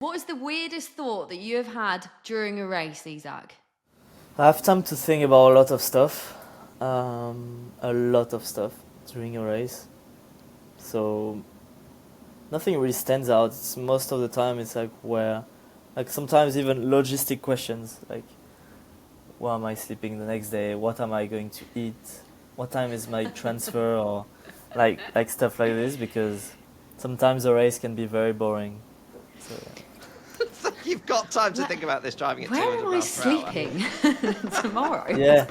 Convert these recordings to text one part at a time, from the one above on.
What is the weirdest thought that you have had during a race, Isack? I have time to think about a lot of stuff, during a race. So nothing really stands out. Most of the time, it's sometimes even logistic questions, like where am I sleeping the next day? What am I going to eat? What time is my transfer? Or like stuff like this, because sometimes a race can be very boring. So yeah. You've got time to think about this driving at 200 Where am I miles per hour. sleeping tomorrow? Yeah.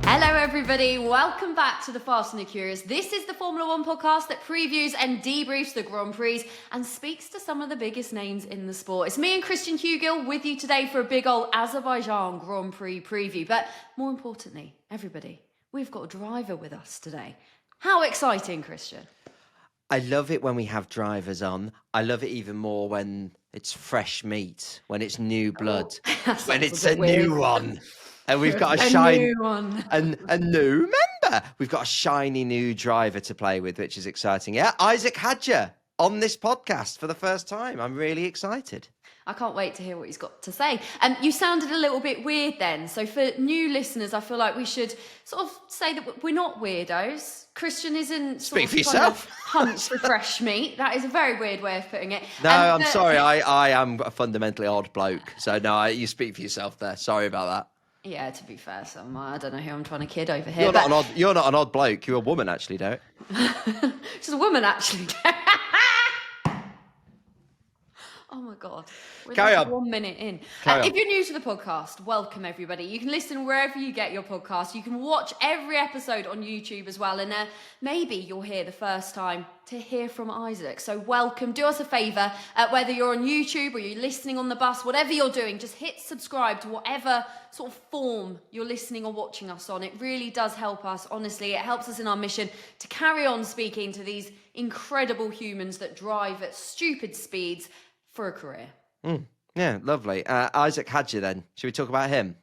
Hello, everybody. Welcome back to the Fast and the Curious. This is the Formula One podcast that previews and debriefs the Grand Prix and speaks to some of the biggest names in the sport. It's me and Christian Hugill with you today for a big old Azerbaijan Grand Prix preview. But more importantly, everybody, we've got a driver with us today. How exciting, Christian. I love it when we have drivers on. I love it even more when it's fresh meat, when it's new blood, when it's a new one. And we've got a shiny new one. a new member. We've got a shiny new driver to play with, which is exciting. Yeah, Isack Hadjar on this podcast for the first time. I'm really excited. I can't wait to hear what he's got to say. You sounded a little bit weird then. So for new listeners, I feel like we should sort of say that we're not weirdos. Christian isn't Speak for trying yourself. to hunt for fresh meat. That is a very weird way of putting it. No, I'm sorry. I am a fundamentally odd bloke. So no, you speak for yourself there. Sorry about that. Yeah, to be fair, I don't know who I'm trying to kid over here. You're not an odd bloke. You're a woman, actually, Derek. She's a woman, actually. Oh my God. We're Carry like on. 1 minute in. Carry on. If you're new to the podcast, welcome everybody. You can listen wherever you get your podcast. You can watch every episode on YouTube as well. And maybe you're here the first time to hear from Isack. So welcome. Do us a favour, whether you're on YouTube or you're listening on the bus, whatever you're doing, just hit subscribe to whatever sort of form you're listening or watching us on. It really does help us, honestly. It helps us in our mission to carry on speaking to these incredible humans that drive at stupid speeds for a career. Yeah, lovely. Isack Hadjar then. Should we talk about him?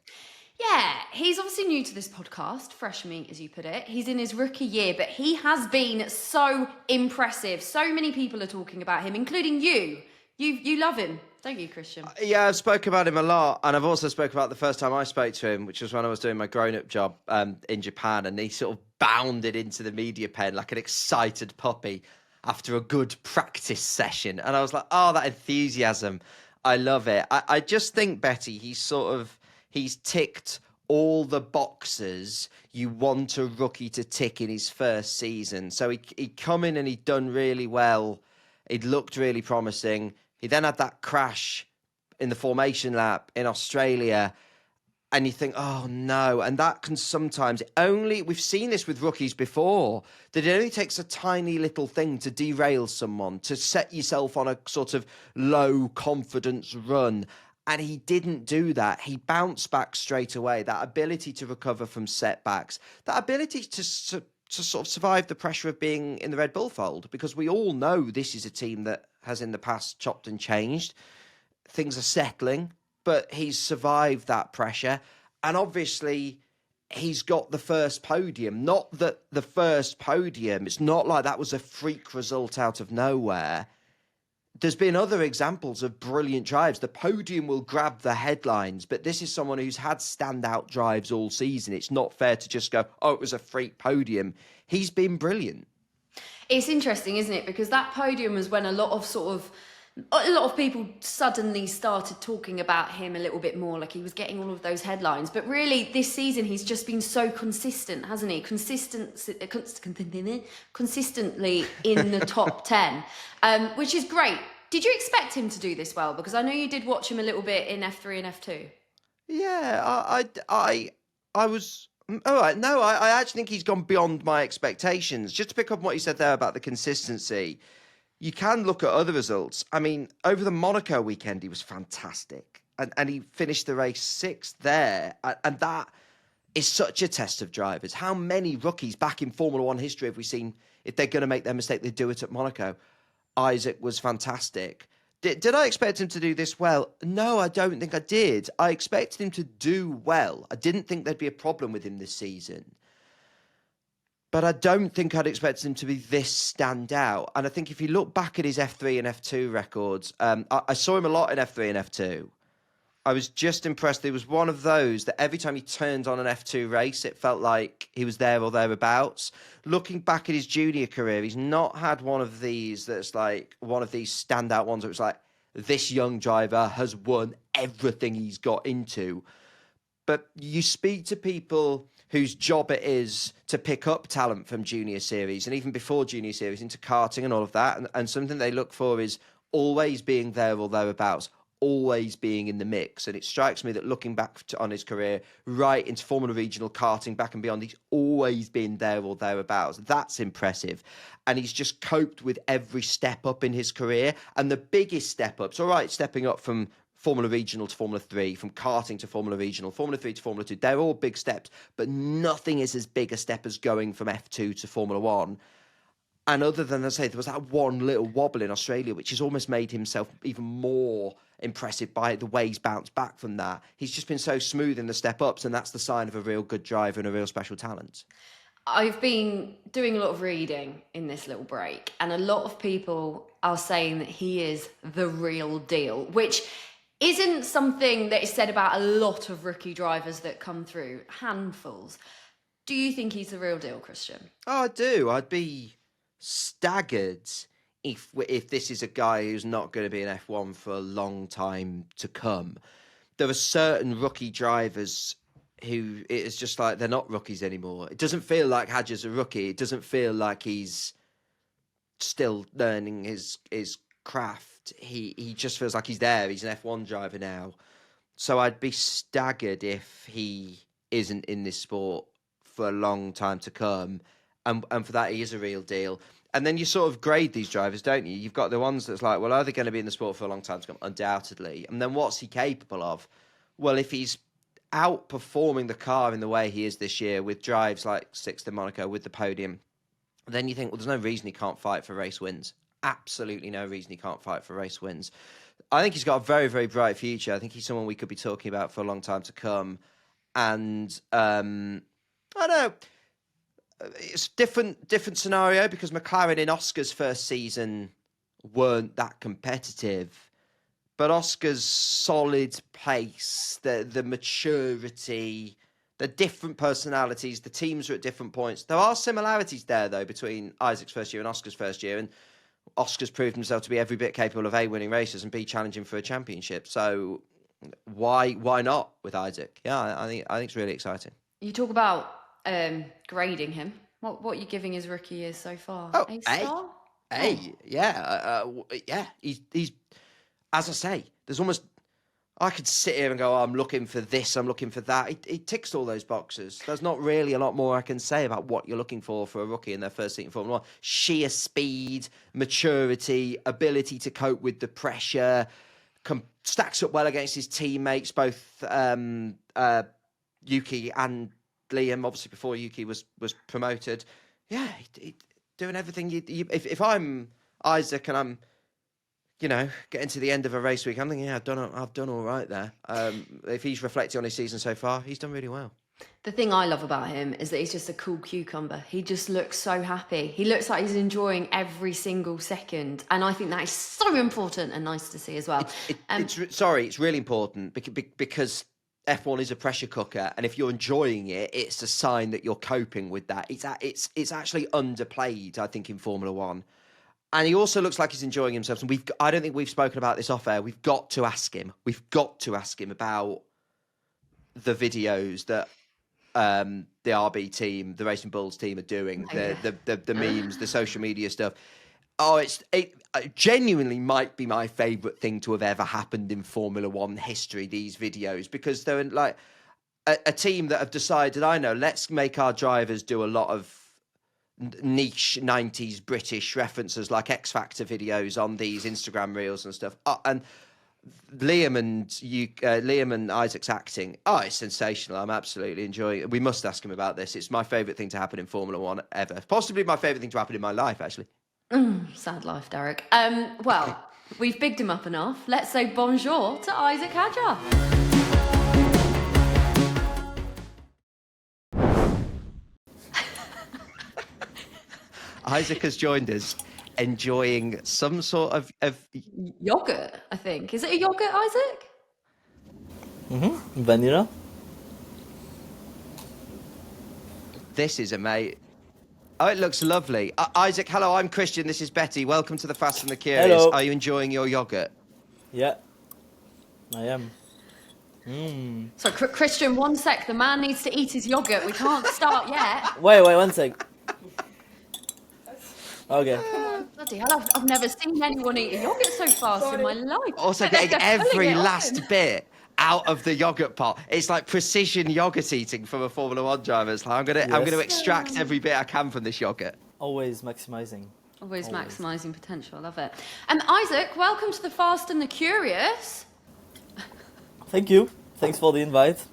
Yeah, he's obviously new to this podcast, fresh meat as you put it. He's in his rookie year, but he has been so impressive. So many people are talking about him, including you. You love him, don't you, Christian? Yeah, I've spoken about him a lot, and I've also spoken about the first time I spoke to him, which was when I was doing my grown-up job in Japan, and he sort of bounded into the media pen like an excited puppy after a good practice session. And I was like, oh, that enthusiasm. I love it. I just think, Betty, he's ticked all the boxes you want a rookie to tick in his first season. So he'd come in and he'd done really well. He'd looked really promising. He then had that crash in the formation lap in Australia. And you think, oh no. And that can sometimes we've seen this with rookies before, that it only takes a tiny little thing to derail someone, to set yourself on a sort of low confidence run. And he didn't do that. He bounced back straight away. That ability to recover from setbacks, that ability to sort of survive the pressure of being in the Red Bull fold, because we all know this is a team that has in the past chopped and changed. Things are settling. But he's survived that pressure. And obviously, he's got the first podium. Not that the first podium, it's not like that was a freak result out of nowhere. There's been other examples of brilliant drives. The podium will grab the headlines, but this is someone who's had standout drives all season. It's not fair to just go, oh, it was a freak podium. He's been brilliant. It's interesting, isn't it? Because that podium was when a lot of people suddenly started talking about him a little bit more, like he was getting all of those headlines. But really, this season, he's just been so consistent, hasn't he? Consistently in the top 10, which is great. Did you expect him to do this well? Because I know you did watch him a little bit in F3 and F2. Yeah, I was... All right, no, I actually think he's gone beyond my expectations. Just to pick up on what you said there about the consistency, you can look at other results. I mean, over the Monaco weekend, he was fantastic. And he finished the race sixth there. And that is such a test of drivers. How many rookies back in Formula One history have we seen, if they're going to make their mistake, they do it at Monaco? Isack was fantastic. Did I expect him to do this well? No, I don't think I did. I expected him to do well. I didn't think there'd be a problem with him this season. But I don't think I'd expected him to be this stand out. And I think if you look back at his F3 and F2 records, I saw him a lot in F3 and F2. I was just impressed. He was one of those that every time he turned on an F2 race, it felt like he was there or thereabouts. Looking back at his junior career, he's not had one of these that's like one of these standout ones where it's like, this young driver has won everything he's got into. But you speak to people whose job it is to pick up talent from junior series and even before junior series into karting and all of that. And something they look for is always being there or thereabouts, always being in the mix. And it strikes me that looking back on his career, right into Formula Regional karting, back and beyond, he's always been there or thereabouts. That's impressive. And he's just coped with every step up in his career. And the biggest step ups, all right, stepping up from Formula Regional to Formula 3, from karting to Formula Regional, Formula 3 to Formula 2, they're all big steps, but nothing is as big a step as going from F2 to Formula 1. And other than, I say, there was that one little wobble in Australia, which has almost made himself even more impressive by the way he's bounced back from that. He's just been so smooth in the step-ups, and that's the sign of a real good driver and a real special talent. I've been doing a lot of reading in this little break, and a lot of people are saying that he is the real deal, which isn't something that is said about a lot of rookie drivers that come through, handfuls. Do you think he's the real deal, Christian? Oh, I do. I'd be staggered if this is a guy who's not going to be in F1 for a long time to come. There are certain rookie drivers who it is just like they're not rookies anymore. It doesn't feel like Hadjar's a rookie. It doesn't feel like he's still learning his craft. He just feels like he's there. He's an F1 driver now. So I'd be staggered if he isn't in this sport for a long time to come. And for that, he is a real deal. And then you sort of grade these drivers, don't you? You've got the ones that's like, well, are they going to be in the sport for a long time to come? Undoubtedly. And then what's he capable of? Well, if he's outperforming the car in the way he is this year with drives like sixth in Monaco with the podium, then you think, well, there's no reason he can't fight for race wins. Absolutely no reason he can't fight for race wins. I think he's got a very, very bright future. I think he's someone we could be talking about for a long time to come. And I don't know. It's different scenario because McLaren in Oscar's first season weren't that competitive. But Oscar's solid pace, the maturity, the different personalities, the teams are at different points. There are similarities there, though, between Isack's first year and Oscar's first year. And Oscar's proved himself to be every bit capable of A, winning races and B, challenging for a championship. So why not with Isack? Yeah, I think it's really exciting. You talk about grading him. What are you giving his rookie years so far? Oh, A-star? Yeah. He's as I say, there's almost, I could sit here and go, I'm looking for this, I'm looking for that. He ticks all those boxes. There's not really a lot more I can say about what you're looking for a rookie in their first seat in Formula 1. Sheer speed, maturity, ability to cope with the pressure, stacks up well against his teammates, both Yuki and Liam, obviously before Yuki was promoted. Yeah, he doing everything. If I'm Isack and I'm, getting to the end of a race week, I'm thinking, yeah, I've done all right there. If he's reflecting on his season so far, he's done really well. The thing I love about him is that he's just a cool cucumber. He just looks so happy. He looks like he's enjoying every single second. And I think that is so important and nice to see as well. It's really important because F1 is a pressure cooker. And if you're enjoying it, it's a sign that you're coping with that. It's actually underplayed, I think, in Formula 1. And he also looks like he's enjoying himself. And I don't think we've spoken about this off air. We've got to ask him. We've got to ask him about the videos that the RB team, the Racing Bulls team, are doing. The memes, the social media stuff. Oh, it genuinely might be my favourite thing to have ever happened in Formula 1 history, these videos, because they're like a team that have decided, let's make our drivers do a lot of niche 90s British references like X Factor videos on these Instagram reels and stuff. And Liam and Isaac's acting, it's sensational. I'm absolutely enjoying it. We must ask him about this. It's my favourite thing to happen in Formula 1 ever. Possibly my favourite thing to happen in my life, actually. Sad life, Derek. Well, We've bigged him up enough. Let's say bonjour to Isack Hadjar. Isack has joined us, enjoying some sort of Yogurt, I think. Is it a yogurt, Isack? Vanilla. This is amazing. Oh, it looks lovely. Isack, hello, I'm Christian. This is Betty. Welcome to the Fast and the Curious. Hello. Are you enjoying your yogurt? Yeah, I am. So, Christian, one sec. The man needs to eat his yogurt. We can't start yet. Wait, 1 sec. Okay. Bloody hell, I've never seen anyone eat a yogurt so fast in my life. Also getting every last bit out of the yogurt pot. It's like precision yogurt eating from a Formula One driver. It's like, I'm gonna extract every bit I can from this yogurt. Always maximising. Always maximising potential. I love it. Isack, welcome to the Fast and the Curious. Thank you. Thanks for the invite.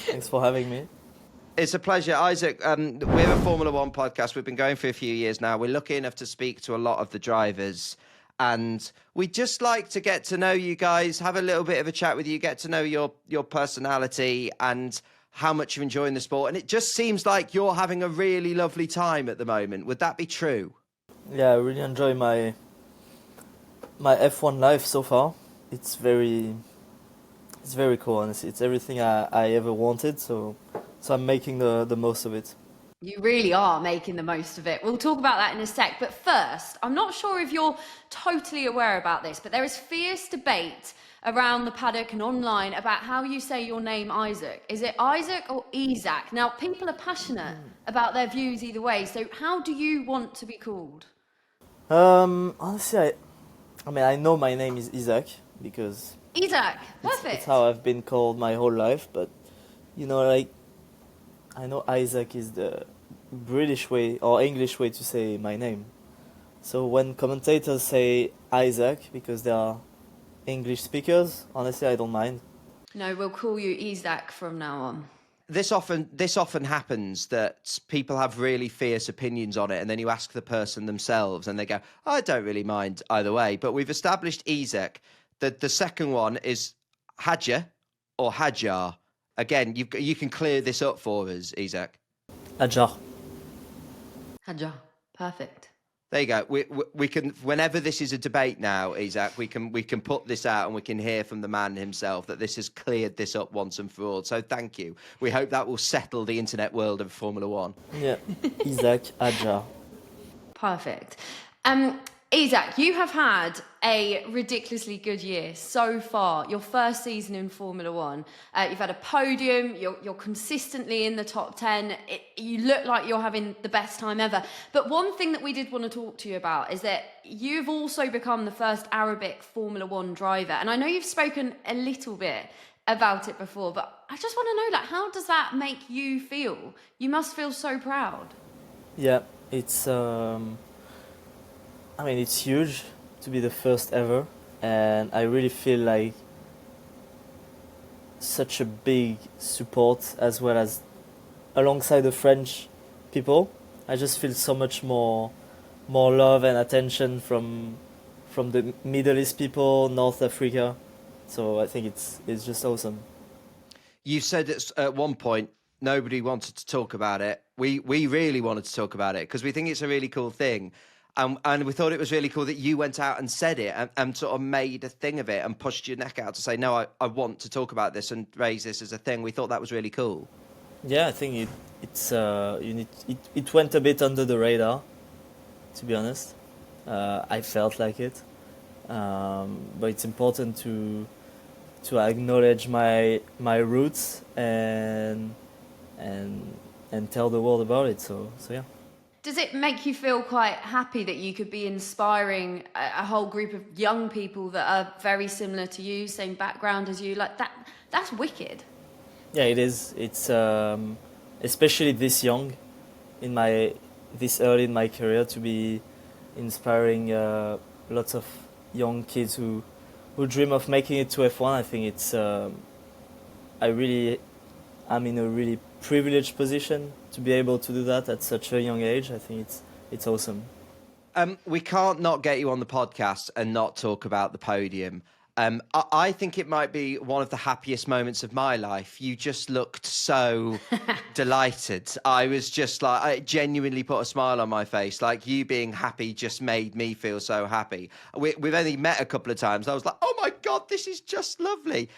Thanks for having me. It's a pleasure, Isack. We're a Formula One podcast. We've been going for a few years now. We're lucky enough to speak to a lot of the drivers, and we'd just like to get to know you guys, have a little bit of a chat with you, get to know your personality and how much you're enjoying the sport. And it just seems like you're having a really lovely time at the moment. Would that be true? Yeah, I really enjoy my F1 life so far. It's very cool, and it's everything I ever wanted. So I'm making the most of it. You really are making the most of it. We'll talk about that in a sec. But first, I'm not sure if you're totally aware about this, but there is fierce debate around the paddock and online about how you say your name, Isack. Is it Isack or Isack? Now, people are passionate about their views either way. So how do you want to be called? Honestly, I mean, I know my name is Isack because Isack, perfect. it's how I've been called my whole life. But, you know, like, I know Isack is the British way or English way to say my name. So when commentators say Isack because they are English speakers, honestly, I don't mind. No, we'll call you Isack from now on. This often happens, that people have really fierce opinions on it, and then you ask the person themselves and they go, I don't really mind either way. But we've established Isack. The second one is Hadjar or Hadjar. Again, you can clear this up for us, Isack. Hadjar. Hadjar, perfect. There you go. We can, whenever this is a debate now, Isack, we can put this out and we can hear from the man himself that this has cleared this up once and for all. So thank you. We hope that will settle the internet world of Formula One. Yeah, Isack Hadjar. Perfect. Isack, you have had a ridiculously good year so far. Your first season in Formula One. You've had a podium. You're consistently in the top 10. You look like you're having the best time ever. But one thing that we did want to talk to you about is that you've also become the first Arabic Formula One driver. And I know you've spoken a little bit about it before, but I just want to know, like, how does that make you feel? You must feel so proud. Yeah, it's I mean, it's huge to be the first ever, and I really feel like such a big support, as well as alongside the French people. I just feel so much more love and attention from the Middle East people, North Africa. So I think it's just awesome. You said at one point nobody wanted to talk about it. We really wanted to talk about it because we think it's a really cool thing. And we thought it was really cool that you went out and said it and sort of made a thing of it and pushed your neck out to say, no, I want to talk about this and raise this as a thing. We thought that was really cool. Yeah, I think it went a bit under the radar, to be honest. I felt like it. But it's important to acknowledge my roots and tell the world about it. So yeah. Does it make you feel quite happy that you could be inspiring a whole group of young people that are very similar to you, same background as you? Like that's wicked. Yeah, it is. It's especially this young, this early in my career, to be inspiring lots of young kids who dream of making it to F1. I think it's I'm in a really privileged position to be able to do that at such a young age. I think it's awesome. We can't not get you on the podcast and not talk about the podium. I think it might be one of the happiest moments of my life. You just looked so delighted. I was just like, I genuinely put a smile on my face. Like, you being happy just made me feel so happy. We've only met a couple of times. I was like, oh my God, this is just lovely.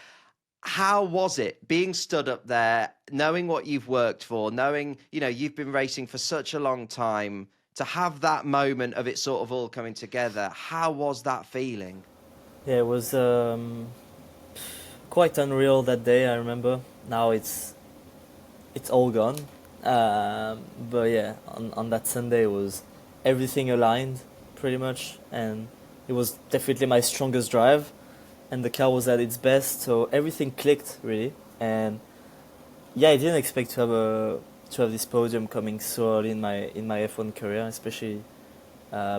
How was it being stood up there, knowing what you've worked for, knowing, you've been racing for such a long time, to have that moment of it sort of all coming together? How was that feeling? Yeah, it was quite unreal that day. I remember. Now it's all gone. But yeah, on that Sunday it was everything aligned pretty much, and it was definitely my strongest drive, and the car was at its best, so everything clicked really. And yeah, I didn't expect to have this podium coming so early in my F1 career, especially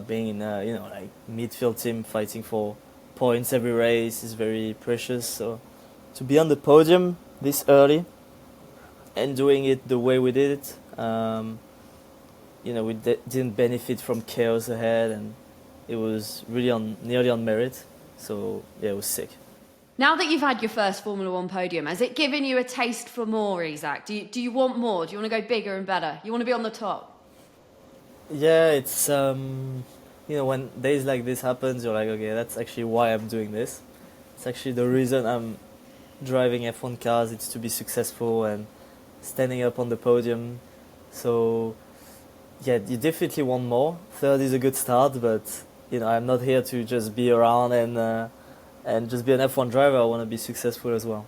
being in like midfield team fighting for points every race is very precious. So to be on the podium this early and doing it the way we did it, we didn't benefit from chaos ahead, and it was really nearly on merit. So yeah, it was sick. Now that you've had your first Formula One podium, has it given you a taste for more, Isack? Do you want more? Do you want to go bigger and better? You want to be on the top? Yeah, it's when days like this happens, you're like, okay, that's actually why I'm doing this. It's actually the reason I'm driving F1 cars. It's to be successful and standing up on the podium. So yeah, you definitely want more. Third is a good start, but I'm not here to just be around and just be an F1 driver. I want to be successful as well.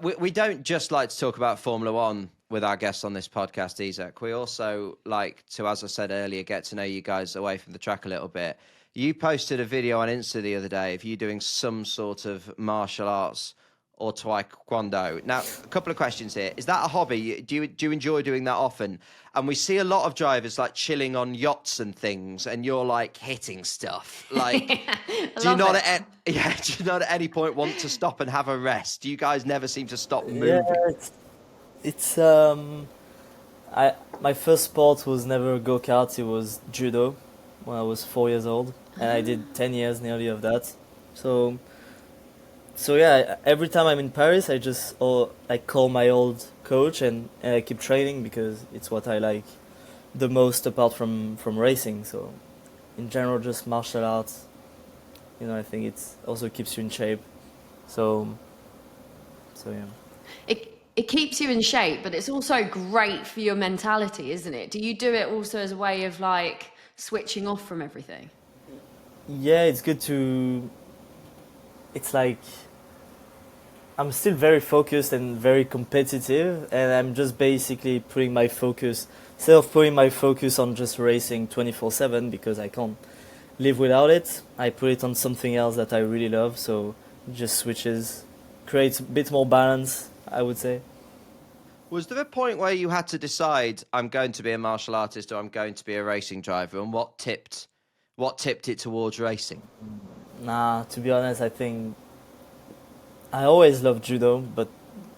We don't just like to talk about Formula One with our guests on this podcast, Isack. We also like to, as I said earlier, get to know you guys away from the track a little bit. You posted a video on Insta the other day of you doing some sort of martial arts or taekwondo. Now, a couple of questions here. Is that a hobby? Do you enjoy doing that often? And we see a lot of drivers like chilling on yachts and things, and you're like hitting stuff. Like, do you not at any point want to stop and have a rest? Do you guys never seem to stop moving? Yeah, it's my first sport was never go-kart. It was judo when I was 4 years old, and I did 10 years nearly of that. So yeah, every time I'm in Paris, I call my old coach and I keep training because it's what I like the most apart from racing. So in general, just martial arts, I think it also keeps you in shape. So yeah. It keeps you in shape, but it's also great for your mentality, isn't it? Do you do it also as a way of like switching off from everything? Yeah, it's good to. It's like I'm still very focused and very competitive, and I'm just basically putting my focus, instead of putting my focus on just racing 24/7 because I can't live without it, I put it on something else that I really love, so it just switches, creates a bit more balance, I would say. Was there a point where you had to decide, I'm going to be a martial artist or I'm going to be a racing driver, and what tipped it towards racing? Nah, to be honest, I think I always loved judo, but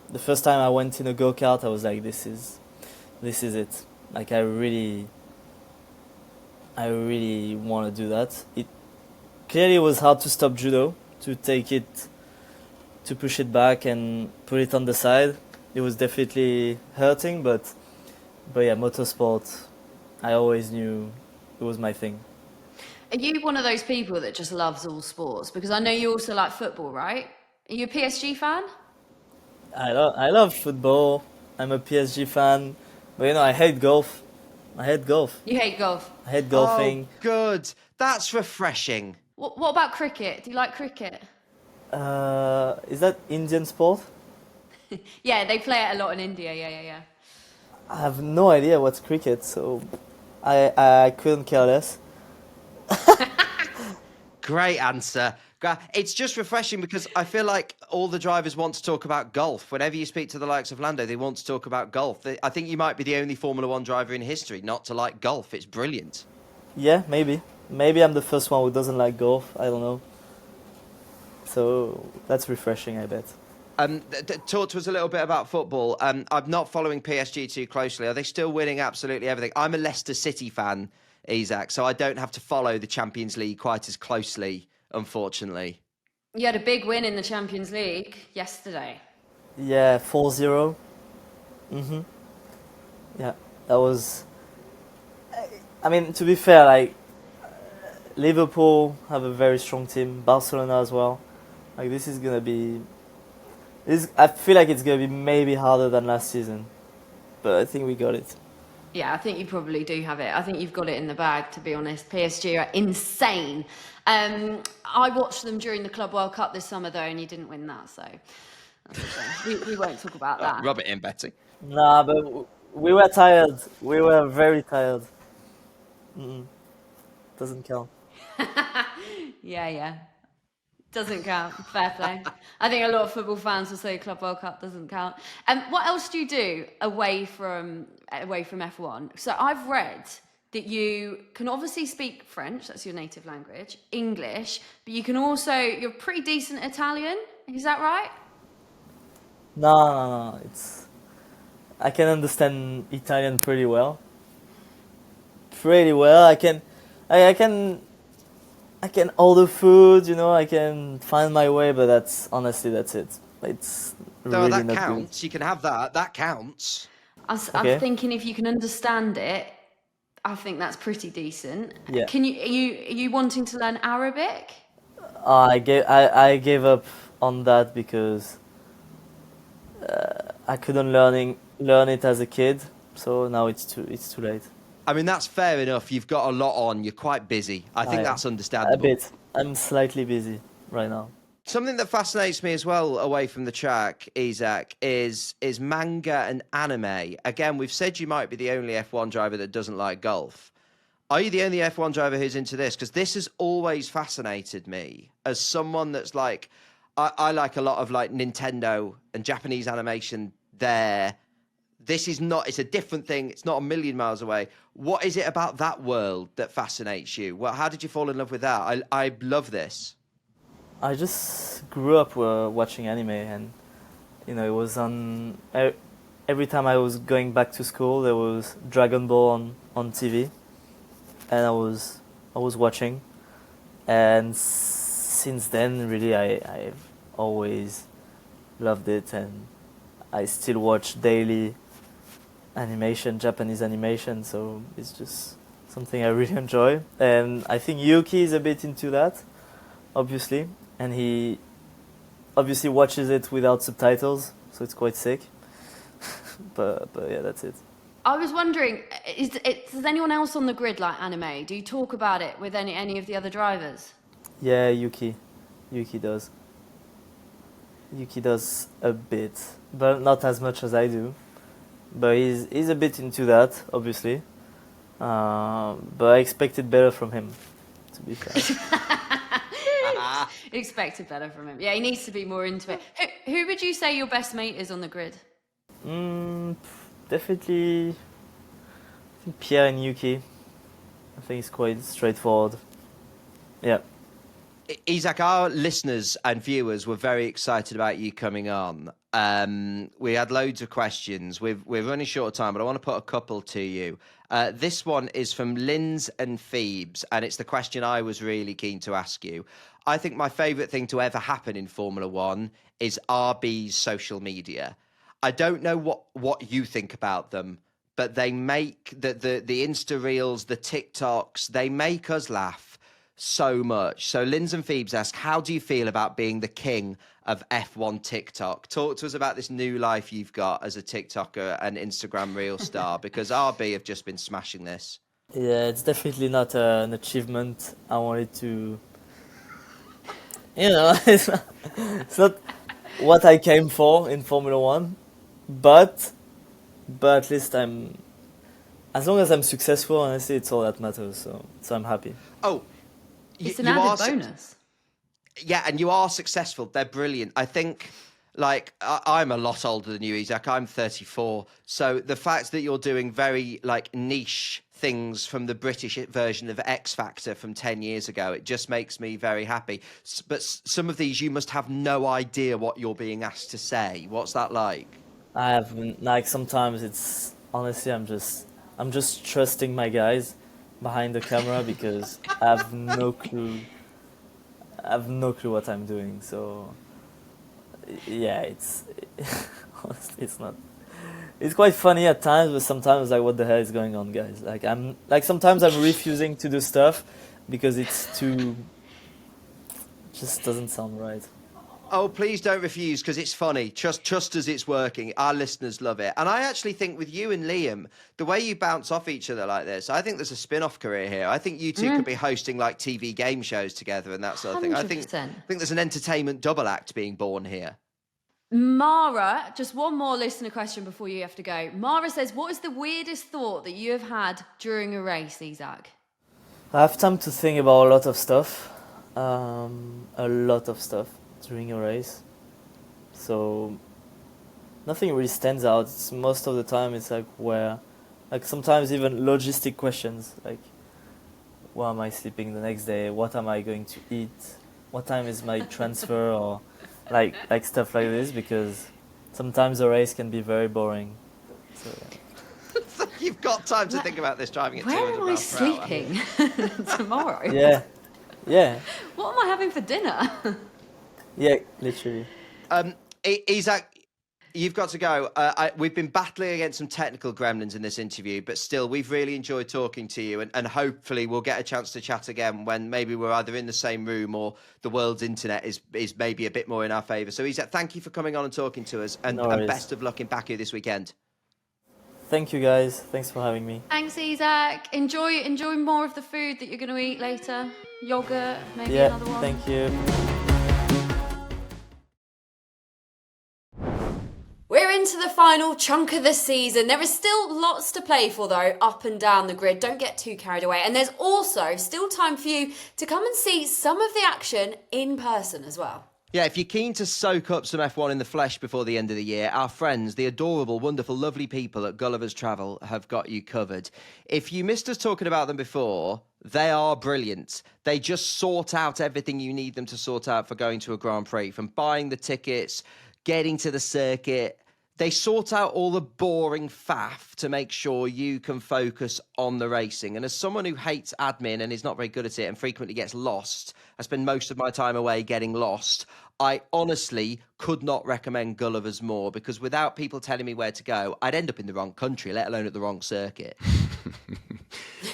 the first time I went in a go-kart, I was like, this is it. Like, I really want to do that. It clearly was hard to stop judo, to push it back and put it on the side. It was definitely hurting, but yeah, motorsport, I always knew it was my thing. Are you one of those people that just loves all sports? Because I know you also like football, right? Are you a PSG fan? I love football. I'm a PSG fan, but I hate golf. You hate golf? I hate golfing. Oh, good. That's refreshing. What about cricket? Do you like cricket? Is that Indian sport? Yeah, they play it a lot in India. Yeah. I have no idea what's cricket, so I couldn't care less. Great answer. It's just refreshing because I feel like all the drivers want to talk about golf. Whenever you speak to the likes of Lando, they want to talk about golf. I think you might be the only Formula One driver in history not to like golf. It's brilliant. Yeah, maybe. Maybe I'm the first one who doesn't like golf. I don't know. So that's refreshing, I bet. Talk to us a little bit about football. I'm not following PSG too closely. Are they still winning absolutely everything? I'm a Leicester City fan. Isack, so I don't have to follow the Champions League quite as closely, unfortunately. You had a big win in the Champions League yesterday. Yeah, 4-0. Mm-hmm. Yeah, that was. I mean, to be fair, like Liverpool have a very strong team, Barcelona as well. Like this is gonna be. I feel like it's gonna be maybe harder than last season, but I think we got it. Yeah, I think you probably do have it. I think you've got it in the bag, to be honest. PSG are insane. I watched them during the Club World Cup this summer, though, and you didn't win that, so that's a shame. We won't talk about that. Rub it in, Betty. Nah, but we were tired. We were very tired. Doesn't count. Yeah. Doesn't count. Fair play. I think a lot of football fans will say Club World Cup doesn't count. What else do you do away from F1? So I've read that you can obviously speak French, that's your native language, English, but you can also, you're pretty decent Italian. Is that right? No. I can understand Italian pretty well. I can order food, I can find my way, but that's it. It's No, really that not counts. You can have that. That counts. I'm Okay. thinking if you can understand it, I think that's pretty decent. Yeah. Are you wanting to learn Arabic? good. I gave up on that because I couldn't learn it as a kid, so now it's too late. I mean, that's fair enough. You've got a lot on. You're quite busy. I think that's A understandable. bit. I'm slightly busy right now. Something that fascinates me as well, away from the track, Isack, is manga and anime. Again, we've said you might be the only F1 driver that doesn't like golf. Are you the only F1 driver who's into this? Because this has always fascinated me as someone that's like, I like a lot of like Nintendo and Japanese animation there. This is not, it's a different thing. It's not a million miles away. What is it about that world that fascinates you? Well, how did you fall in love with that? I love this. I just grew up watching anime, and it was on every time I was going back to school. There was Dragon Ball on TV, and I was watching. And since then, really, I've always loved it, and I still watch daily animation, Japanese animation. So it's just something I really enjoy, and I think Yuki is a bit into that, obviously. And he obviously watches it without subtitles, so it's quite sick. but yeah, that's it. I was wondering, does anyone else on the grid like anime? Do you talk about it with any of the other drivers? Yeah, Yuki does. Yuki does a bit, but not as much as I do. But he's a bit into that, obviously. But I expected better from him, to be fair. Expected better from him. Yeah, he needs to be more into it. Who would you say your best mate is on the grid? Definitely, I think Pierre and Yuki. I think it's quite straightforward. Yeah. Isack, our listeners and viewers were very excited about you coming on. We had loads of questions. We're running short of time, but I want to put a couple to you. This one is from Linz and Phoebes, and it's the question I was really keen to ask you. I think my favourite thing to ever happen in Formula One is RB's social media. I don't know what you think about them, but they make the Insta Reels, the TikToks, they make us laugh so much. So Linz and Phoebes ask, how do you feel about being the king of F1 TikTok? Talk to us about this new life you've got as a TikToker and Instagram Reel star, because RB have just been smashing this. Yeah, it's definitely not an achievement I wanted to. It's not what I came for in Formula One, but at least as long as I'm successful, honestly, it's all that matters. So I'm happy. Oh, It's an added bonus. Yeah, and you are successful. They're brilliant. I think, like, I'm a lot older than you, Isack. I'm 34. So the fact that you're doing very, like, niche things from the British version of X Factor from 10 years ago, it just makes me very happy. But some of these, you must have no idea what you're being asked to say. What's that like? I have, like, sometimes it's honestly I'm just trusting my guys, behind the camera because I have no clue. I have no clue what I'm doing. So yeah, it's honestly it's not. It's quite funny at times, but sometimes like, what the hell is going on, guys? Like sometimes I'm refusing to do stuff because it's too. Just doesn't sound right. Oh, please don't refuse because it's funny. Trust us, it's working. Our listeners love it. And I actually think with you and Liam, the way you bounce off each other like this, I think there's a spin-off career here. I think you two could be hosting like TV game shows together and that sort of thing. I think 100%. there's an entertainment double act being born here. Mara, just one more listener question before you have to go. Mara says, what is the weirdest thought that you have had during a race, Isack? I have time to think about a lot of stuff. During a race. So nothing really stands out. Most of the time it's like sometimes even logistic questions, like where am I sleeping the next day? What am I going to eat? What time is my transfer? Or like stuff like this, because sometimes a race can be very boring. So, yeah. You've got time to think about this driving at 200 Where am I miles per hour. sleeping tomorrow? Yeah. What am I having for dinner? Yeah, literally. Isack, you've got to go. We've been battling against some technical gremlins in this interview, but still, we've really enjoyed talking to you, and hopefully we'll get a chance to chat again when maybe we're either in the same room or the world's internet is maybe a bit more in our favour. So, Isack, thank you for coming on and talking to us, and best of luck in Baku this weekend. Thank you, guys. Thanks for having me. Thanks, Isack. Enjoy more of the food that you're going to eat later. Yogurt, maybe another one. Thank you. We're into the final chunk of the season. There is still lots to play for though, up and down the grid. Don't get too carried away. And there's also still time for you to come and see some of the action in person as well. Yeah, if you're keen to soak up some F1 in the flesh before the end of the year, our friends, the adorable, wonderful, lovely people at Gullivers Travel have got you covered. If you missed us talking about them before, they are brilliant. They just sort out everything you need them to sort out for going to a Grand Prix, from buying the tickets, getting to the circuit. They sort out all the boring faff to make sure you can focus on the racing. And as someone who hates admin and is not very good at it and frequently gets lost, I spend most of my time away getting lost. I honestly could not recommend Gullivers more, because without people telling me where to go, I'd end up in the wrong country, let alone at the wrong circuit.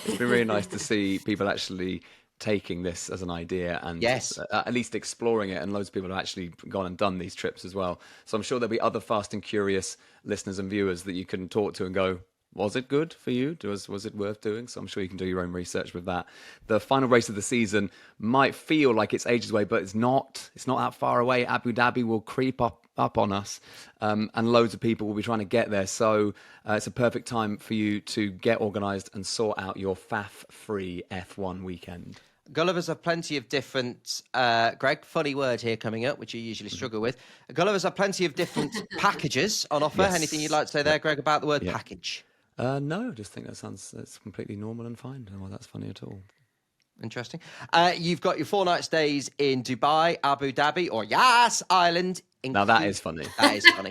It's been really nice to see people actually taking this as an idea and at least exploring it, and loads of people have actually gone and done these trips as well. So I'm sure there'll be other fast and curious listeners and viewers that you can talk to and go, was it good for you? Was it worth doing? So I'm sure you can do your own research with that. The final race of the season might feel like it's ages away, but it's not that far away. Abu Dhabi will creep up on us, and loads of people will be trying to get there. So it's a perfect time for you to get organised and sort out your faff-free F1 weekend. Gullivers have plenty of different, Greg, funny word here coming up, which you usually struggle with. Gullivers have plenty of different packages on offer. Yes. Anything you'd like to say there, Greg, about the word package? No, I just think that's completely normal and fine. I don't know why that's funny at all. Interesting. You've got your 4 night stays in Dubai, Abu Dhabi, or Yas Island. Now that is funny. That is funny.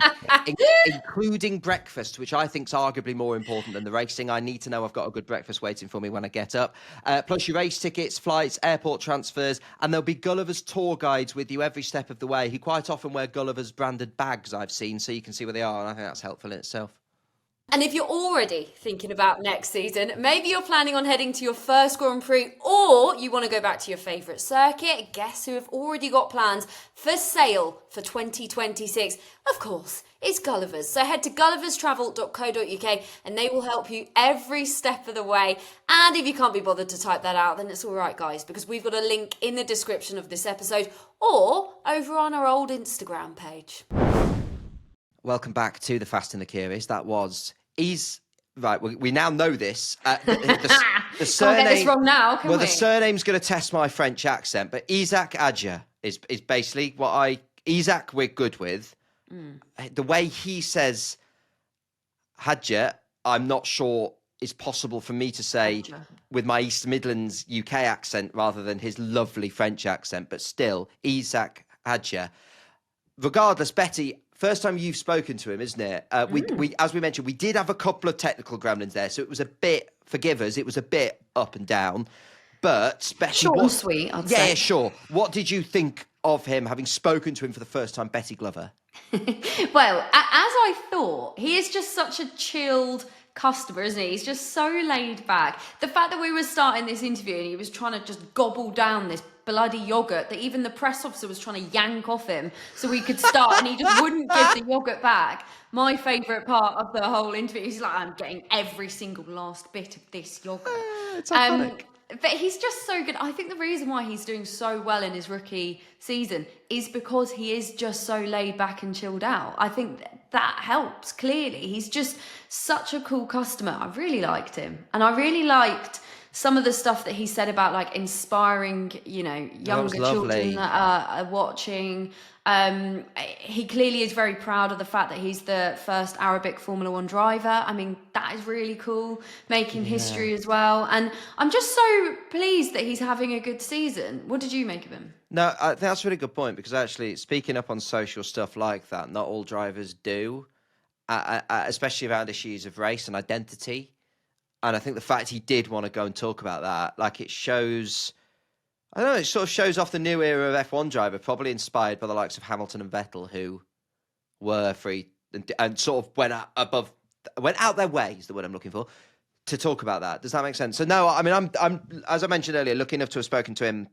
Including breakfast, which I think is arguably more important than the racing. I need to know I've got a good breakfast waiting for me when I get up. Plus your race tickets, flights, airport transfers, and there'll be Gulliver's tour guides with you every step of the way, who quite often wear Gulliver's branded bags, I've seen, so you can see where they are, and I think that's helpful in itself. And if you're already thinking about next season, maybe you're planning on heading to your first Grand Prix, or you want to go back to your favourite circuit, guess who have already got plans for sale for 2026? Of course, it's Gullivers. So head to gulliverstravel.co.uk and they will help you every step of the way. And if you can't be bothered to type that out, then it's all right, guys, because we've got a link in the description of this episode or over on our old Instagram page. Welcome back to the Fast and the Curious. That was right. We now know this. The surname. Can't get this wrong now, can we? The surname's going to test my French accent, but Isack Hadjar is basically what Isack we're good with. The way he says Hadjar, I'm not sure is possible for me to say with my East Midlands UK accent rather than his lovely French accent. But still, Isack Hadjar. Regardless, Betty, first time you've spoken to him, isn't it? We, as we mentioned, we did have a couple of technical gremlins there, so it was a bit, forgive us, it was a bit up and down. But Betty, Short and sweet, I'd say. Yeah, sure. What did you think of him, having spoken to him for the first time, Betty Glover? Well, as I thought, he is just such a chilled customer, isn't he? He's just so laid back. The fact that we were starting this interview and he was trying to just gobble down this bloody yoghurt, that even the press officer was trying to yank off him so we could start, and he just wouldn't give the yoghurt back. My favourite part of the whole interview, he's like, I'm getting every single last bit of this yoghurt. It's iconic. But he's just so good. I think the reason why he's doing so well in his rookie season is because he is just so laid back and chilled out. I think that helps, clearly. He's just such a cool customer. I really liked him. And I really liked some of the stuff that he said about like inspiring, younger children that are watching. He clearly is very proud of the fact that he's the first Arabic Formula One driver. I mean, that is really cool, making history as well. And I'm just so pleased that he's having a good season. What did you make of him? No, I think that's a really good point, because actually speaking up on social stuff like that, not all drivers do, especially around issues of race and identity. And I think the fact he did want to go and talk about that, like, it shows, I don't know, it sort of shows off the new era of F1 driver, probably inspired by the likes of Hamilton and Vettel, who were free and sort of went out their way, is the word I'm looking for, to talk about that. Does that make sense? So no, I mean, I'm as I mentioned earlier, lucky enough to have spoken to him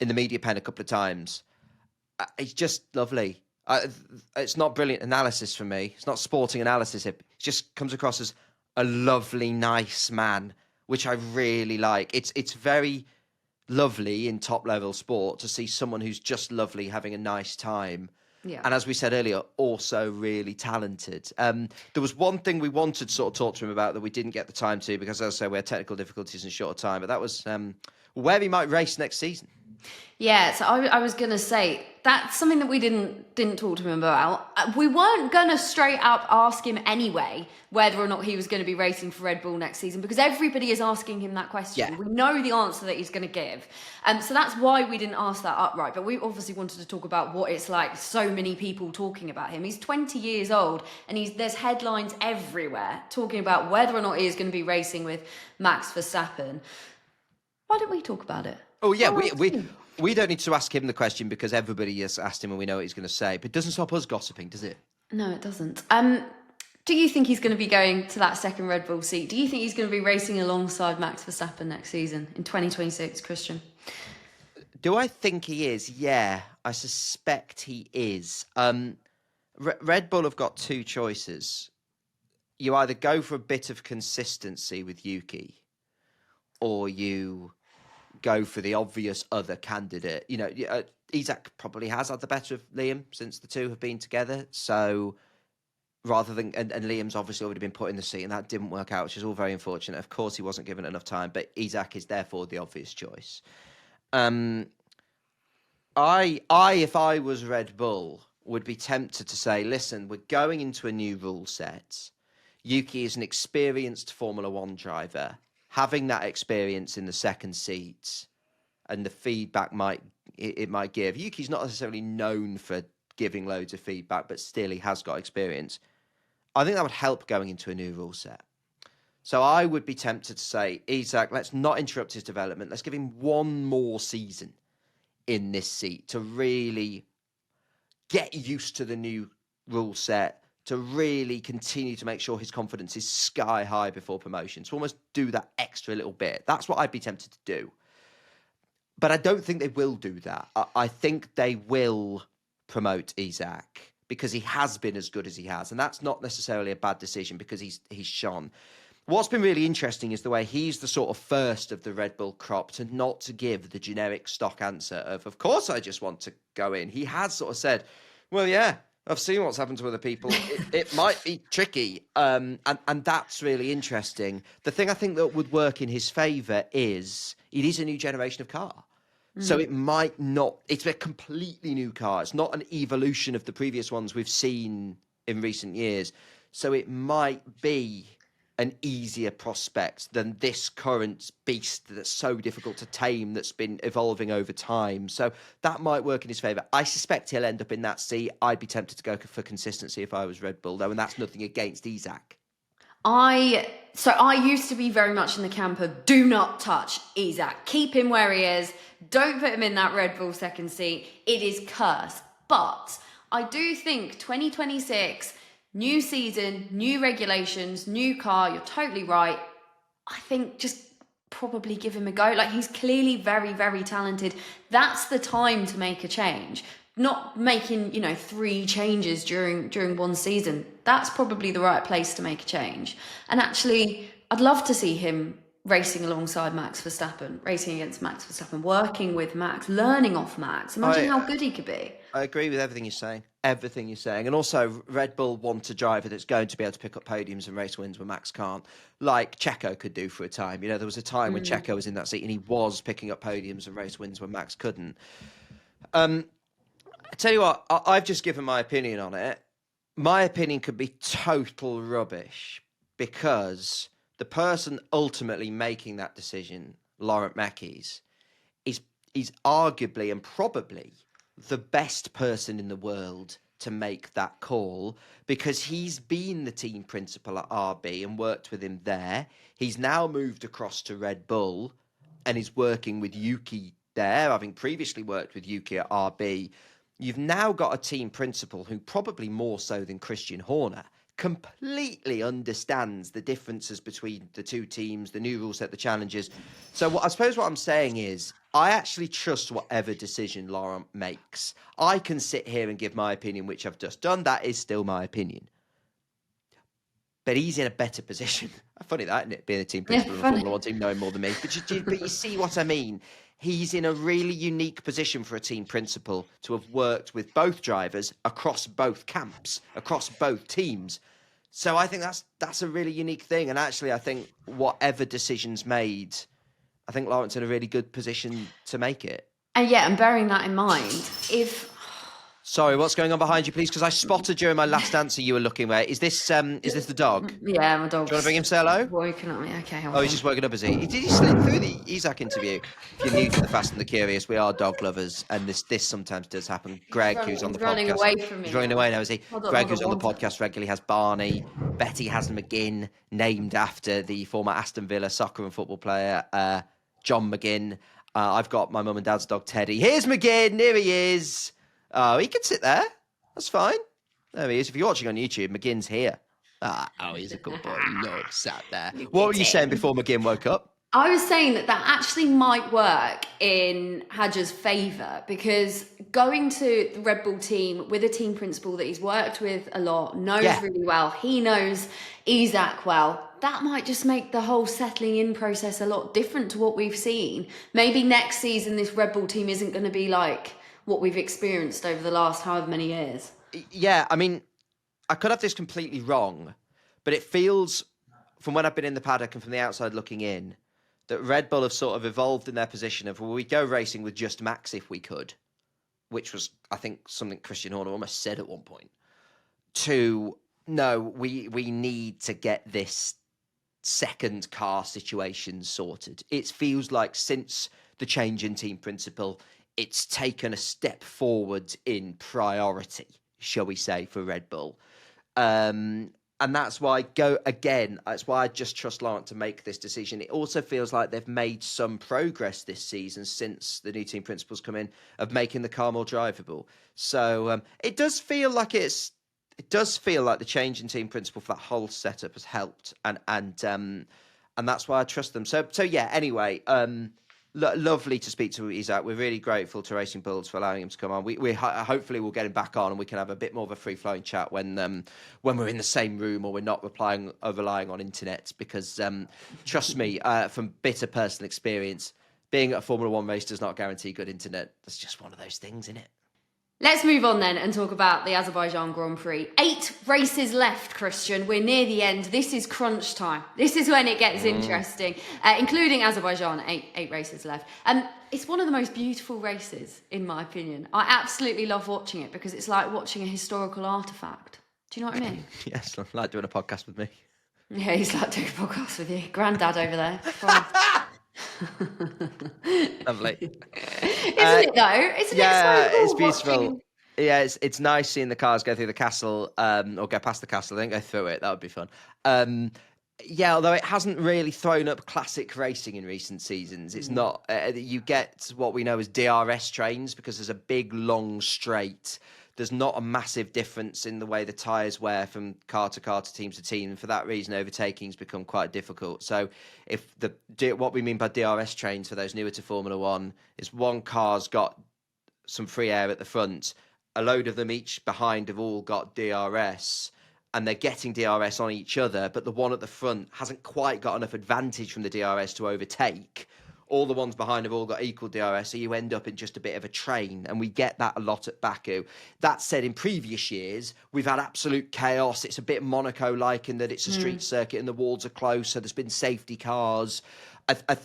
in the media pen a couple of times. It's just lovely. It's not brilliant analysis for me. It's not sporting analysis. It just comes across as a lovely, nice man, which I really like. It's very lovely in top-level sport to see someone who's just lovely, having a nice time. Yeah. And as we said earlier, also really talented. There was one thing we wanted to sort of talk to him about that we didn't get the time to, because, as I say, we had technical difficulties in short time, but that was where he might race next season. Yeah, so I was going to say, that's something that we didn't talk to him about. We weren't going to straight up ask him anyway whether or not he was going to be racing for Red Bull next season, because everybody is asking him that question. Yeah. We know the answer that he's going to give. So that's why we didn't ask that upright. But we obviously wanted to talk about what it's like, so many people talking about him. He's 20 years old and there's headlines everywhere talking about whether or not he is going to be racing with Max Verstappen. Why don't we talk about it? Oh, yeah, we don't need to ask him the question, because everybody has asked him and we know what he's going to say. But it doesn't stop us gossiping, does it? No, it doesn't. Do you think he's going to be going to that second Red Bull seat? Do you think he's going to be racing alongside Max Verstappen next season in 2026, Christian? Do I think he is? Yeah, I suspect he is. Red Bull have got two choices. You either go for a bit of consistency with Yuki, or you go for the obvious other candidate. Isack probably has had the better of Liam since the two have been together. So rather than, and Liam's obviously already been put in the seat, and that didn't work out, which is all very unfortunate. Of course, he wasn't given enough time, but Isack is therefore the obvious choice. If I was Red Bull, would be tempted to say, listen, we're going into a new rule set. Yuki is an experienced Formula One driver. Having that experience in the second seat and the feedback it might give. Yuki's not necessarily known for giving loads of feedback, but still he has got experience. I think that would help going into a new rule set. So I would be tempted to say, Isack, let's not interrupt his development. Let's give him one more season in this seat to really get used to the new rule set, to really continue to make sure his confidence is sky high before promotion, to almost do that extra little bit. That's what I'd be tempted to do. But I don't think they will do that. I think they will promote Isack because he has been as good as he has. And that's not necessarily a bad decision, because he's shone. What's been really interesting is the way he's the sort of first of the Red Bull crop to not to give the generic stock answer of course I just want to go in. He has sort of said, well, yeah, I've seen what's happened to other people. It might be tricky. And that's really interesting. The thing I think that would work in his favour is it is a new generation of car. So it might not, it's a completely new car. It's not an evolution of the previous ones we've seen in recent years. So it might be an easier prospect than this current beast that's so difficult to tame, that's been evolving over time. So that might work in his favour. I suspect he'll end up in that seat. I'd be tempted to go for consistency if I was Red Bull, though, and that's nothing against Isack. I used to be very much in the camp of do not touch Isack. Keep him where he is. Don't put him in that Red Bull second seat. It is cursed. But I do think 2026, new season, new regulations, new car, you're totally right. I think just probably give him a go. Like, he's clearly very, very talented. That's the time to make a change. Not making, 3 changes during one season. That's probably the right place to make a change. And actually, I'd love to see him racing alongside Max Verstappen, racing against Max Verstappen, working with Max, learning off Max. Imagine how good he could be. I agree with everything you're saying. Everything you're saying. And also, Red Bull want a driver that's going to be able to pick up podiums and race wins when Max can't, like Checo could do for a time. There was a time when Checo was in that seat and he was picking up podiums and race wins when Max couldn't. I tell you what, I've just given my opinion on it. My opinion could be total rubbish because the person ultimately making that decision, Laurent Mekies, is arguably and probably the best person in the world to make that call because he's been the team principal at RB and worked with him there. He's now moved across to Red Bull and is working with Yuki there, having previously worked with Yuki at RB. You've now got a team principal who, probably more so than Christian Horner, completely understands the differences between the two teams, the new rule set, the challenges. So I suppose what I'm saying is I actually trust whatever decision Laurent makes. I can sit here and give my opinion, which I've just done. That is still my opinion. But he's in a better position. Funny that, isn't it? Being a team principal of a Formula 1 team, knowing more than me. But you see what I mean? He's in a really unique position for a team principal to have worked with both drivers across both camps, across both teams. So I think that's a really unique thing. And actually, I think whatever decision's made, I think Laurent's in a really good position to make it. And bearing that in mind, Sorry, what's going on behind you, please? Because I spotted during my last answer you were looking where. Is this the dog? Yeah, my dog. Do you want to bring him to say hello? Woken up me. Okay. He's just woken up, is he? Did he slip through the Isack interview? If you're new to the Fast and the Curious, we are dog lovers, and this sometimes does happen. Greg, who's on the podcast, running away from me. He's running away now, is he? Greg, who's on the podcast regularly, has Barney. Betty has McGinn, named after the former Aston Villa soccer and football player, John McGinn. I've got my mum and dad's dog, Teddy. Here's McGinn. Here he is. Oh, he can sit there. That's fine. There he is. If you're watching on YouTube, McGinn's here. He's a good boy. Look, sat there. What were you saying before McGinn woke up? I was saying that actually might work in Hadjar's favour because going to the Red Bull team with a team principal that he's worked with a lot, knows really well, he knows Isack well, that might just make the whole settling in process a lot different to what we've seen. Maybe next season this Red Bull team isn't going to be like what we've experienced over the last however many years. Yeah, I mean, I could have this completely wrong, but it feels, from when I've been in the paddock and from the outside looking in, that Red Bull have sort of evolved in their position of, well, we'd go racing with just Max if we could, which was, I think, something Christian Horner almost said at one point, to, no, we need to get this second car situation sorted. It feels like since the change in team principal, it's taken a step forward in priority, shall we say, for Red Bull. And that's why that's why I just trust Laurent to make this decision. It also feels like they've made some progress this season since the new team principals come in of making the car more drivable. So it does feel like the change in team principal for that whole setup has helped, and that's why I trust them. So yeah. Anyway, lovely to speak to Isack. We're really grateful to Racing Bulls for allowing him to come on. We hopefully we'll get him back on and we can have a bit more of a free flowing chat when we're in the same room or we're not relying on internet. Because trust me, from bitter personal experience, being at a Formula One race does not guarantee good internet. That's just one of those things, isn't it? Let's move on then and talk about the Azerbaijan Grand Prix. 8 races left, Christian. We're near the end. This is crunch time. This is when it gets interesting, including Azerbaijan, 8 races left. It's one of the most beautiful races, in my opinion. I absolutely love watching it because it's like watching a historical artefact. Do you know what I mean? Yes, like doing a podcast with me. Yeah, he's like doing a podcast with you. Granddad over there. Lovely. Isn't it though? Isn't it so cool? It's beautiful. Yeah, it's nice seeing the cars go through the castle, or go past the castle. Don't go through it. That would be fun. Yeah, although it hasn't really thrown up classic racing in recent seasons. It's not. You get what we know as DRS trains because there's a big, long straight. There's not a massive difference in the way the tyres wear from car to car to team to team. And for that reason, overtaking's become quite difficult. So if what we mean by DRS trains for those newer to Formula One is one car's got some free air at the front, a load of them each behind have all got DRS, and they're getting DRS on each other, but the one at the front hasn't quite got enough advantage from the DRS to overtake. All the ones behind have all got equal DRS, so you end up in just a bit of a train, and we get that a lot at Baku. That said, in previous years, we've had absolute chaos. It's a bit Monaco-like in that it's a street circuit and the walls are close, so there's been safety cars.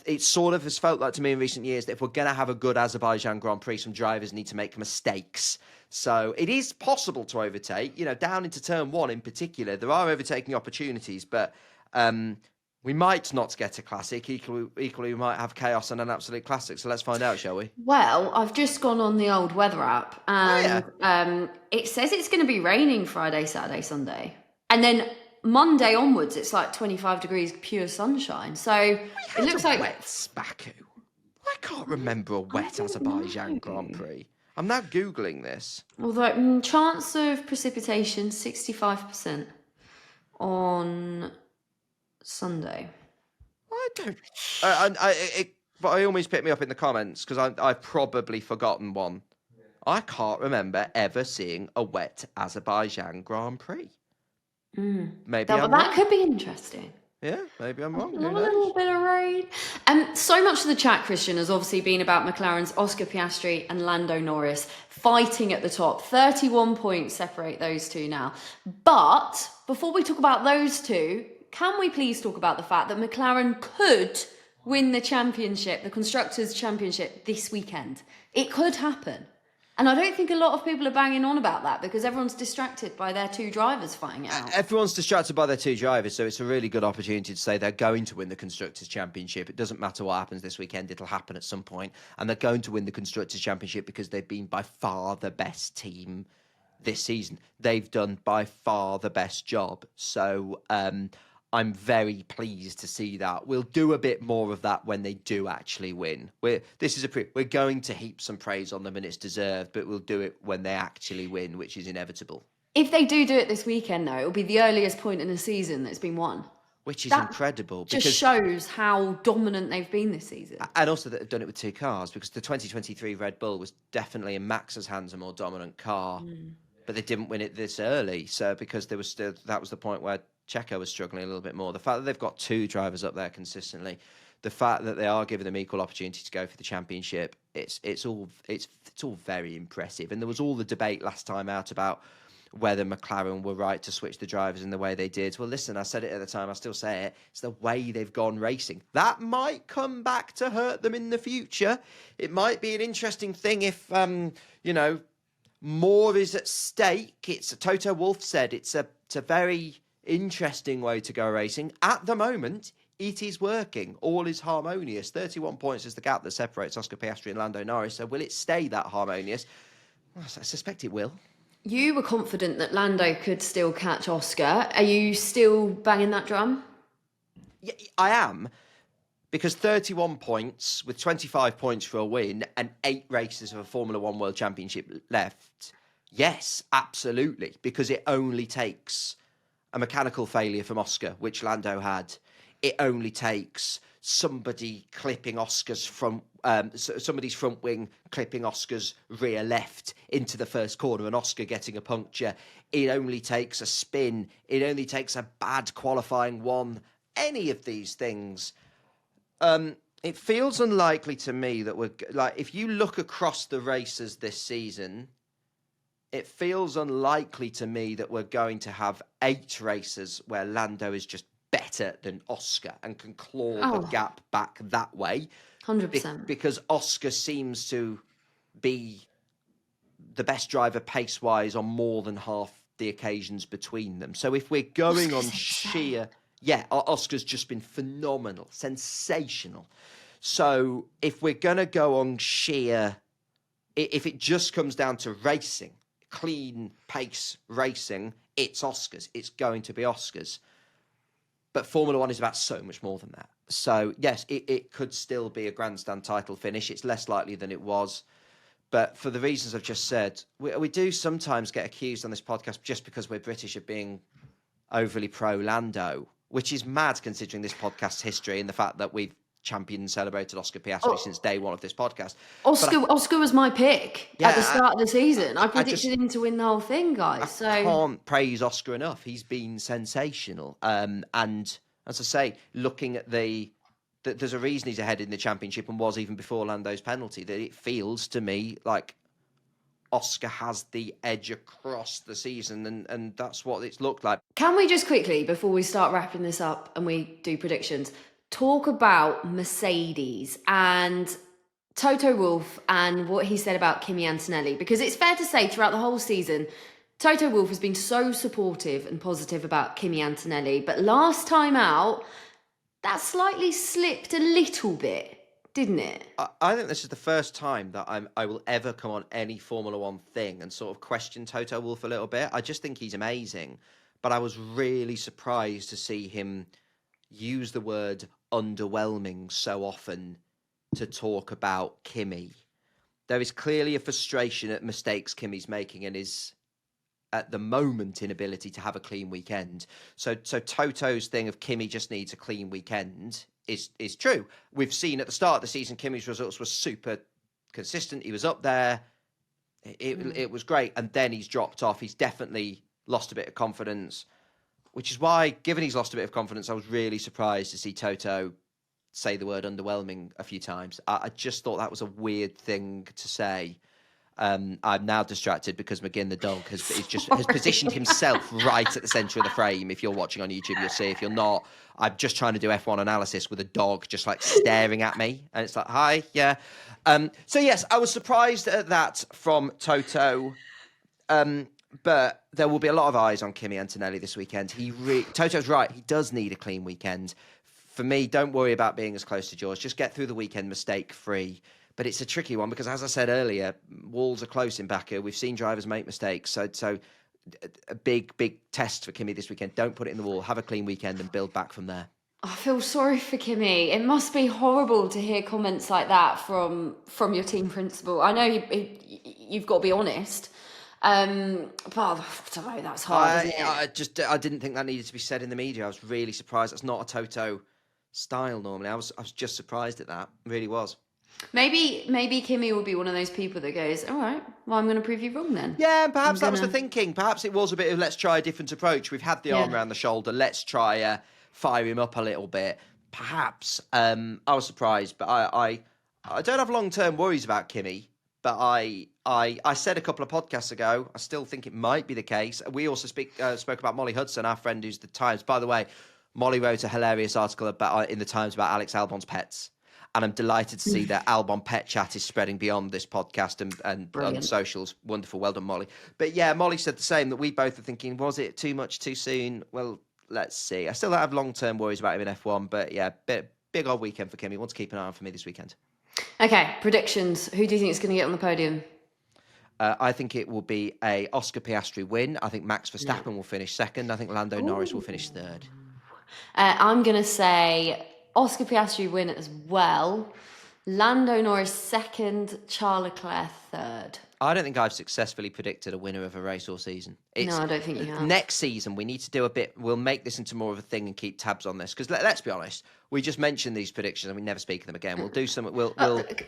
It sort of has felt like to me in recent years that if we're going to have a good Azerbaijan Grand Prix, some drivers need to make mistakes. So it is possible to overtake, down into turn one in particular. There are overtaking opportunities, but we might not get a classic. Equally, we might have chaos and an absolute classic. So let's find out, shall we? Well, I've just gone on the old weather app and it says it's going to be raining Friday, Saturday, Sunday. And then Monday onwards, it's like 25 degrees pure sunshine. So it looks like wet Baku. I can't remember a wet Azerbaijan Grand Prix. I'm now Googling this. Although chance of precipitation 65% on Sunday. I don't. But I always pick me up in the comments because I've probably forgotten one. I can't remember ever seeing a wet Azerbaijan Grand Prix. Maybe that could be interesting. Yeah, maybe I'm wrong. A little bit of rain. So much of the chat, Christian, has obviously been about McLaren's Oscar Piastri and Lando Norris fighting at the top. 31 points separate those two now. But before we talk about those two, can we please talk about the fact that McLaren could win the championship, the Constructors' Championship, this weekend? It could happen. And I don't think a lot of people are banging on about that because everyone's distracted by their two drivers fighting it out. Everyone's distracted by their two drivers, so it's a really good opportunity to say they're going to win the Constructors' Championship. It doesn't matter what happens this weekend, it'll happen at some point. And they're going to win the Constructors' Championship because they've been by far the best team this season. They've done by far the best job. So I'm very pleased to see that. We'll do a bit more of that when they do actually win. We're going to heap some praise on them and it's deserved, but we'll do it when they actually win, which is inevitable. If they do it this weekend, though, it'll be the earliest point in the season that's been won. Which is incredible. Just shows how dominant they've been this season. And also that they've done it with two cars, because the 2023 Red Bull was definitely in Max's hands a more dominant car, but they didn't win it this early. So because that was the point where Checo was struggling a little bit more. The fact that they've got two drivers up there consistently, the fact that they are giving them equal opportunity to go for the championship, it's all very impressive. And there was all the debate last time out about whether McLaren were right to switch the drivers in the way they did. Well, listen, I said it at the time, I still say it. It's the way they've gone racing. That might come back to hurt them in the future. It might be an interesting thing if, more is at stake. Toto Wolff said it's a very interesting way to go racing. At the moment, it is working. All is harmonious. 31 points is the gap that separates Oscar Piastri and Lando Norris. So will it stay that harmonious? Well, I suspect it will. You were confident that Lando could still catch Oscar. Are you still banging that drum? Yeah, I am. Because 31 points with 25 points for a win and 8 races of a Formula One World Championship left. Yes, absolutely. Because it only takes a mechanical failure from Oscar, which Lando had. It only takes somebody clipping Oscar's somebody's front wing clipping Oscar's rear left into the first corner and Oscar getting a puncture. It only takes a spin. It only takes a bad qualifying one. Any of these things. It feels unlikely to me that if you look across the races this season, it feels unlikely to me that we're going to have 8 races where Lando is just better than Oscar and can claw the gap back that way. 100%. Because Oscar seems to be the best driver pace-wise on more than half the occasions between them. So if we're going on sheer... Yeah, Oscar's just been phenomenal, sensational. So if we're going to go on sheer... If it just comes down to racing, clean pace racing, it's Oscars. It's going to be Oscars. But Formula One is about so much more than that. So, yes, it could still be a grandstand title finish. It's less likely than it was. But for the reasons I've just said, we do sometimes get accused on this podcast just because we're British of being overly pro-Lando, which is mad considering this podcast's history and the fact that we've championed and celebrated Oscar Piastri since day one of this podcast. Oscar was my pick at the start of the season. I predicted him to win the whole thing, guys. I can't praise Oscar enough. He's been sensational. And as I say, looking at there's a reason he's ahead in the championship and was even before Lando's penalty, that it feels to me like Oscar has the edge across the season, and that's what it's looked like. Can we just quickly, before we start wrapping this up and we do predictions, talk about Mercedes and Toto Wolff and what he said about Kimi Antonelli? Because it's fair to say throughout the whole season, Toto Wolff has been so supportive and positive about Kimi Antonelli, but last time out, that slightly slipped a little bit, didn't it? I think this is the first time that I will ever come on any Formula One thing and sort of question Toto Wolff a little bit. I just think he's amazing, but I was really surprised to see him use the word underwhelming so often to talk about Kimi. There is clearly a frustration at mistakes Kimi's making and his, at the moment, inability to have a clean weekend. So Toto's thing of Kimi just needs a clean weekend is true. We've seen at the start of the season, Kimi's results were super consistent. He was up there. It was great. And then he's dropped off. He's definitely lost a bit of confidence, which is why, given he's lost a bit of confidence, I was really surprised to see Toto say the word underwhelming a few times. I just thought that was a weird thing to say. I'm now distracted because McGinn the dog has positioned himself right at the centre of the frame. If you're watching on YouTube, you'll see. If you're not, I'm just trying to do F1 analysis with a dog just like staring at me, and it's like, hi, yeah. So yes, I was surprised at that from Toto, but there will be a lot of eyes on Kimi Antonelli this weekend. Toto's right; he does need a clean weekend. For me, don't worry about being as close to George. Just get through the weekend mistake-free. But it's a tricky one because, as I said earlier, walls are close in Baku. We've seen drivers make mistakes. So a big test for Kimi this weekend. Don't put it in the wall. Have a clean weekend and build back from there. I feel sorry for Kimi. It must be horrible to hear comments like that from your team principal. I know you've got to be honest. But I don't know, that's hard, isn't it? I didn't think that needed to be said in the media. I was really surprised. That's not a Toto style normally. I was just surprised at that. Really was. Maybe Kimi will be one of those people that goes, all right, well, I'm going to prove you wrong then. Yeah, and perhaps that was the thinking. Perhaps it was a bit of let's try a different approach. We've had the arm around the shoulder. Let's try fire him up a little bit. Perhaps. I was surprised, but I don't have long-term worries about Kimi. But I said a couple of podcasts ago, I still think it might be the case. We also spoke about Molly Hudson, our friend who's the Times. By the way, Molly wrote a hilarious article in the Times about Alex Albon's pets. And I'm delighted to see that Albon pet chat is spreading beyond this podcast and on socials. Wonderful. Well done, Molly. But yeah, Molly said the same, that we both are thinking, was it too much too soon? Well, let's see. I still don't have long-term worries about him in F1, but yeah, big old weekend for Kimi. Want to keep an eye on for me this weekend. Okay, predictions. Who do you think is going to get on the podium? I think it will be a Oscar Piastri win. I think Max Verstappen will finish second. I think Lando Norris will finish third. I'm going to say Oscar Piastri win as well. Lando Norris second, Charles Leclerc third. I don't think I've successfully predicted a winner of a race all season. No, I don't think you have. Next season, we need to do a bit. We'll make this into more of a thing and keep tabs on this. Because let's be honest, we just mentioned these predictions and we never speak of them again. We'll do some. We'll.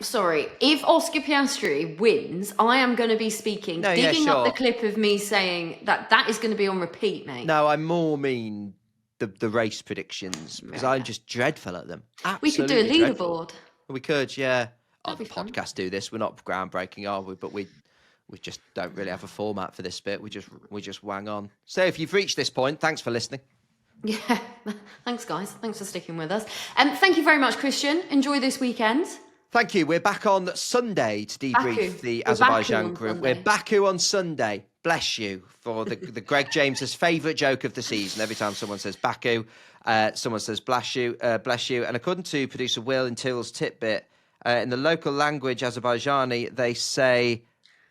Sorry, if Oscar Piastri wins, I am going to be speaking, digging up the clip of me saying that is going to be on repeat, mate. No, I more mean the race predictions because I'm just dreadful at them. Absolutely we could do a leaderboard. Dreadful. We could, yeah. Other podcasts do this. We're not groundbreaking, are we? But we just don't really have a format for this bit. We just wang on. So if you've reached this point, thanks for listening. Yeah, thanks guys. Thanks for sticking with us. Thank you very much, Christian. Enjoy this weekend. Thank you. We're back on Sunday to debrief the Azerbaijan Grand Prix. We're Baku on Sunday. Bless you for the Greg James's favourite joke of the season. Every time someone says Baku, someone says bless you. And according to producer Will in Tyrrell's Titbit, in the local language Azerbaijani, they say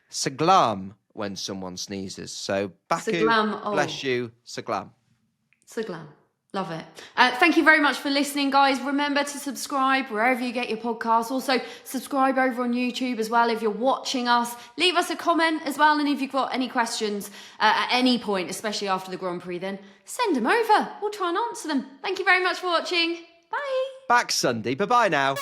Saglam, when someone sneezes. So, Baku, Saglam, bless you, Saglam. Saglam. Love it. Thank you very much for listening, guys. Remember to subscribe wherever you get your podcasts. Also, subscribe over on YouTube as well if you're watching us. Leave us a comment as well. And if you've got any questions at any point, especially after the Grand Prix, then send them over. We'll try and answer them. Thank you very much for watching. Bye. Back Sunday. Bye-bye now.